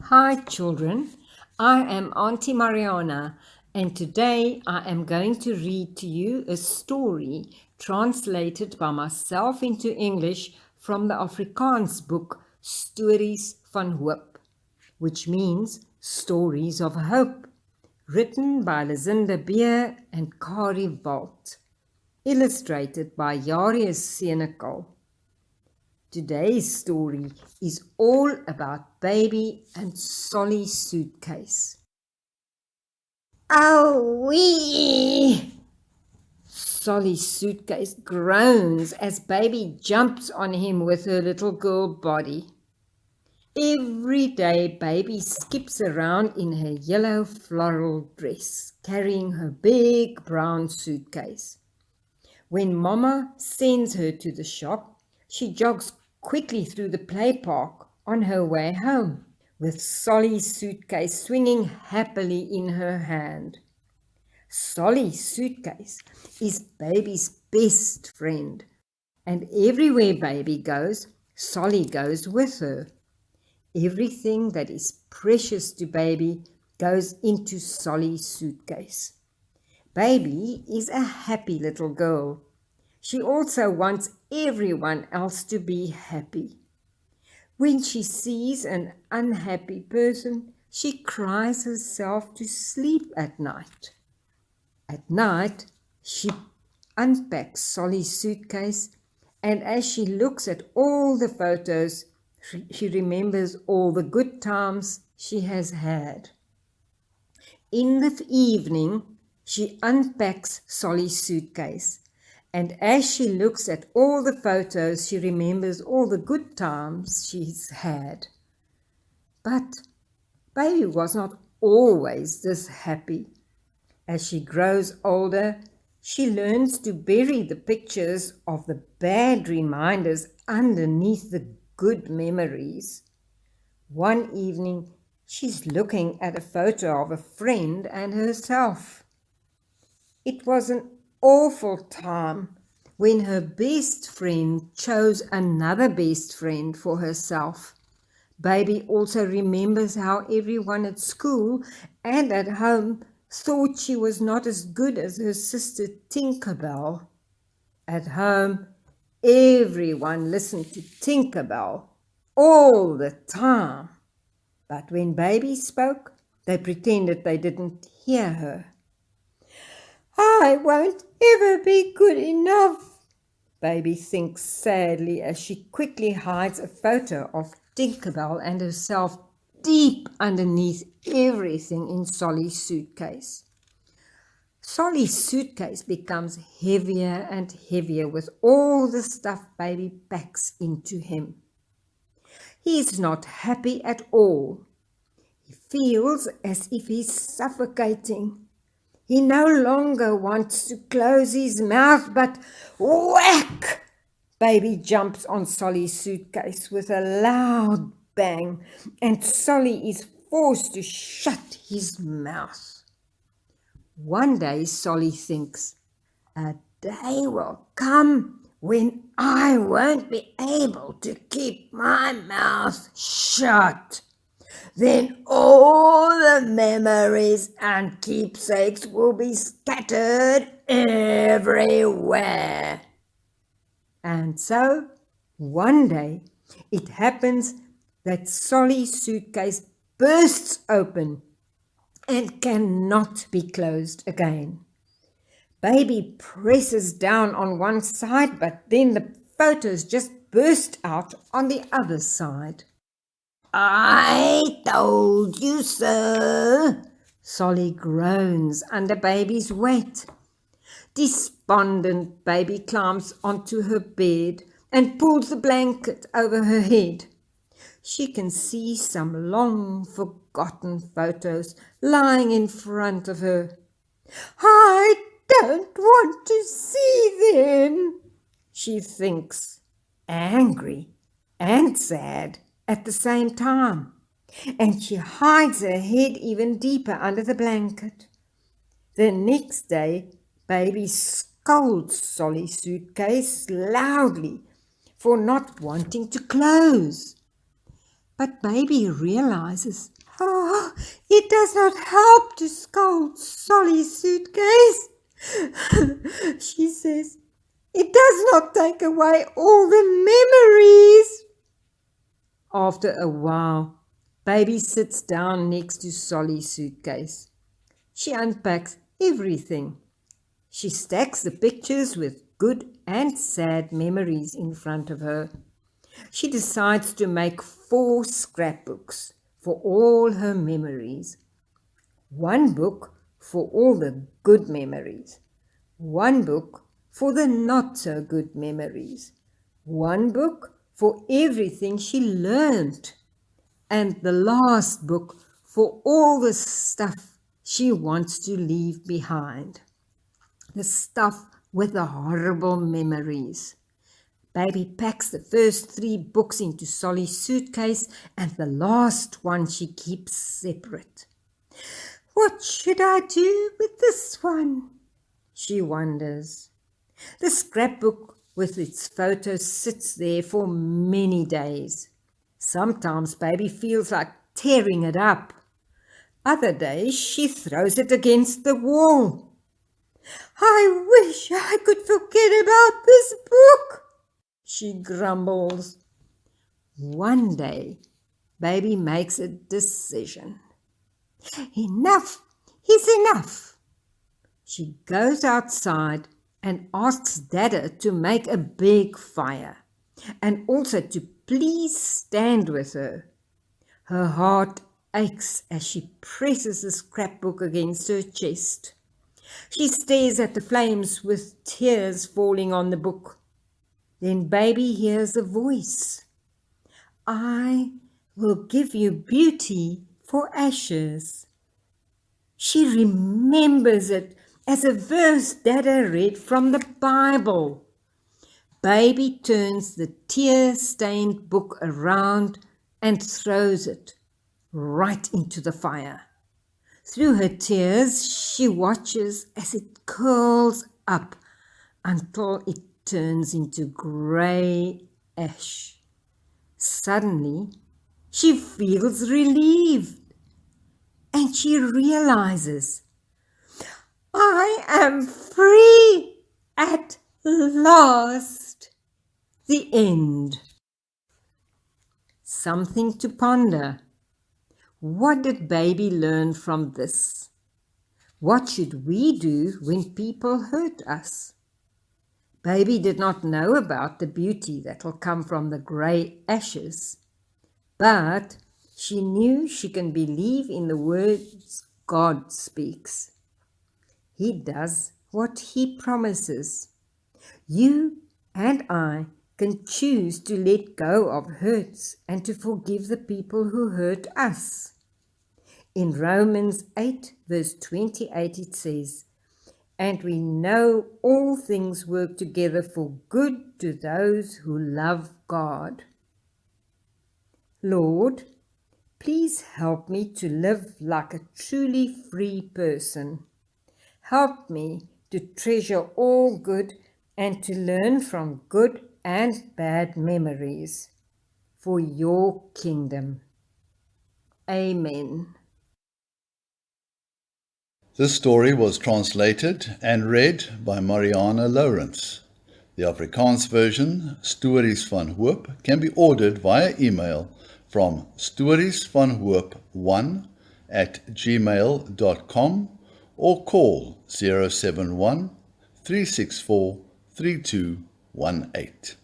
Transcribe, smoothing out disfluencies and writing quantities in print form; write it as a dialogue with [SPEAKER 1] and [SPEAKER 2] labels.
[SPEAKER 1] Hi children, I am Auntie Marianah and today I am going to read to you a story translated by myself into English from the Afrikaans book Stories van Hoop, which means Stories of Hope, written by Lezinda Beer and Cari, Walt, illustrated by Jarius Senekal. Today's story is all about Baby and Solly Suitcase. Oh wee! Solly's Suitcase groans as Baby jumps on him with her little girl body. Every day Baby skips around in her yellow floral dress, carrying her big brown suitcase. When Mama sends her to the shop, she jogs quickly through the play park on her way home, with Solly's suitcase swinging happily in her hand. Solly's suitcase is Baby's best friend, and everywhere Baby goes, Solly goes with her. Everything that is precious to Baby goes into Solly's suitcase. Baby is a happy little girl. She also wants everyone else to be happy. When she sees an unhappy person, she cries herself to sleep at night. At night, she unpacks Solly's suitcase, and as she looks at all the photos, she remembers all the good times she has had. In the evening, she unpacks Solly's suitcase, and as she looks at all the photos, she remembers all the good times she's had. But Baby was not always this happy. As she grows older, she learns to bury the pictures of the bad reminders underneath the good memories. One evening, she's looking at a photo of a friend and herself. It was an awful time when her best friend chose another best friend for herself. Baby also remembers how everyone at school and at home thought she was not as good as her sister Tinkerbell. At home, everyone listened to Tinkerbell all the time. But when Baby spoke, they pretended they didn't hear her. I won't ever be good enough, Baby thinks sadly as she quickly hides a photo of Tinkerbell and herself deep underneath everything in Solly's suitcase. Solly's suitcase becomes heavier and heavier with all the stuff Baby packs into him. He's not happy at all. He feels as if he's suffocating. He no longer wants to close his mouth, but whack! Baby jumps on Solly's suitcase with a loud bang, and Solly is forced to shut his mouth. One day Solly thinks, a day will come when I won't be able to keep my mouth shut. Then all the memories and keepsakes will be scattered everywhere. And so, one day, it happens that Solly's suitcase bursts open and cannot be closed again. Baby presses down on one side, but then the photos just burst out on the other side. I told you so, Solly groans under Baby's weight. Despondent, Baby climbs onto her bed and pulls the blanket over her head. She can see some long forgotten photos lying in front of her. I don't want to see them, she thinks, angry and sad at the same time, and she hides her head even deeper under the blanket. The next day, Baby scolds Solly's suitcase loudly for not wanting to close. But baby realizes, oh, it does not help to scold Solly's suitcase. She says, it does not take away all the memories. After a while, baby sits down next to Solly's suitcase. She unpacks everything. She stacks the pictures with good and sad memories in front of her. She decides to make 4 scrapbooks for all her memories. 1 book for all the good memories. 1 book for the not so good memories. 1 book for everything she learned. And the last book for all the stuff she wants to leave behind. The stuff with the horrible memories. Baby packs the first 3 books into Solly's suitcase and the last one she keeps separate. What should I do with this one? She wonders. The scrapbook with its photos sits there for many days. Sometimes baby feels like tearing it up. Other days she throws it against the wall. I wish I could forget about this book, she grumbles. One day, baby makes a decision. Enough is enough. She goes outside and asks Dada to make a big fire and also to please stand with her. Her heart aches as she presses the scrapbook against her chest. She stares at the flames with tears falling on the book. Then baby hears a voice. I will give you beauty for ashes. She remembers it as a verse Dada read from the Bible. Baby turns the tear-stained book around and throws it right into the fire. Through her tears, she watches as it curls up until it turns into grey ash. Suddenly, she feels relieved and she realizes, I am free at last. The end. Something to ponder. What did baby learn from this? What should we do when people hurt us? Baby did not know about the beauty that will come from the grey ashes, but she knew she can believe in the words God speaks. He does what he promises. You and I can choose to let go of hurts and to forgive the people who hurt us. In Romans 8 verse 28 it says, and we know all things work together for good to those who love God. Lord, please help me to live like a truly free person. Help me to treasure all good and to learn from good and bad memories for your kingdom. Amen.
[SPEAKER 2] This story was translated and read by Marianah Lourens. The Afrikaans version, Stories van Hoop, can be ordered via email from storiesvanhoop1@gmail.com or call 071 364 3218.